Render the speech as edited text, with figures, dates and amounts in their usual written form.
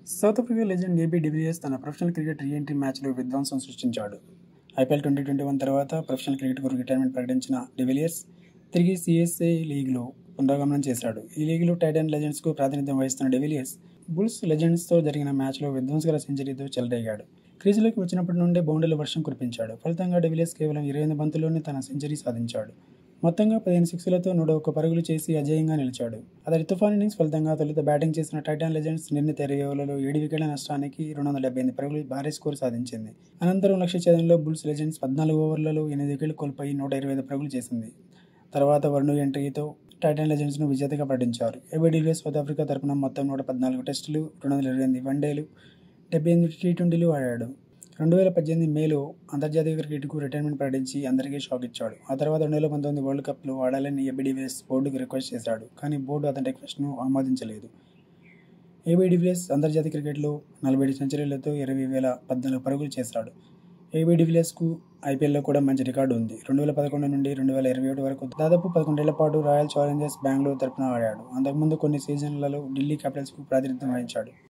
South Africa legend AB de Villiers తన professional cricket re-entry మ్యాచ్లో విధ్వంసం సృష్టించాడు. ఐపీఎల్ 2021 తర్వాత ప్రొఫెషనల్ క్రికెట్కు రిటైర్మెంట్ ప్రకటించిన డివిలియర్స్ తిరిగి సీఎస్ఏ లీగ్లో పునరాగమనం చేశాడు. ఈ లీగ్లో టైటాన్ లెజెండ్స్కు ప్రాతినిధ్యం వహిస్తున్న డివిలియర్స్ బుల్స్ లెజెండ్స్తో జరిగిన మ్యాచ్లో విధ్వంసకర సెంచరీతో చెలరేగాడు. క్రీజులోకి వచ్చినప్పటి నుండే బౌండరీల వర్షం కురిపించాడు. ఫలితంగా డివిలియర్స్ కేవలం 28 బంతుల్లోనే తన సెంచరీ సాధించాడు. మొత్తంగా 15 సిక్స్లతో 101 పరుగులు చేసి అజేయంగా నిలిచాడు. అతడి తుఫాన్ ఇన్నింగ్స్ ఫలితంగా తొలుత బ్యాటింగ్ చేసిన టైటాన్ లెజెండ్స్ నిర్ణీత 20 ఓవర్లలో 7 వికెట్ల నష్టానికి 278 పరుగులు భారీ స్కోరు సాధించింది. అనంతరం లక్ష్య ఛేదనలో బుల్స్ లెజెండ్స్ 14 ఓవర్లలో 8 వికెట్లు కోల్పోయి 125 పరుగులు చేసింది. తర్వాత వరుణ్ ఎంట్రీతో టైటాన్ లెజెండ్స్ను విజేతగా ప్రకటించారు. ఏబీ డివిలియర్స్ సౌత్ ఆఫ్రికా తరపున మొత్తం 114 టెస్టులు, 228 వన్డేలు, 78 టీ20లు ఆడాడు. 2018 మేలో అంతర్జాతీయ క్రికెట్కు రిటైర్మెంట్ ప్రకటించి అందరికీ షాక్ ఇచ్చాడు. ఆ తర్వాత 2019 వరల్డ్ కప్లో ఆడాలని ఏబీ డివిలియర్స్ బోర్డుకు రిక్వెస్ట్ చేశాడు. కానీ బోర్డు అతని రిక్వెస్ట్ను ఆమోదించలేదు. ఏబీ డివిలియర్స్ అంతర్జాతీయ క్రికెట్లో 47 సెంచరీలతో 20,014 పరుగులు చేశాడు. ఏబీ డివిలియర్స్కు ఐపీఎల్లో కూడా మంచి రికార్డు ఉంది. 2011 నుండి 2021 వరకు దాదాపు 11 ఏళ్ల పాటు రాయల్ ఛాలెంజర్స్ బెంగళూరు తరపున ఆడాడు. అంతకుముందు కొన్ని సీజన్లలో ఢిల్లీ క్యాపిటల్స్కు ప్రాతినిధ్యం వహించాడు.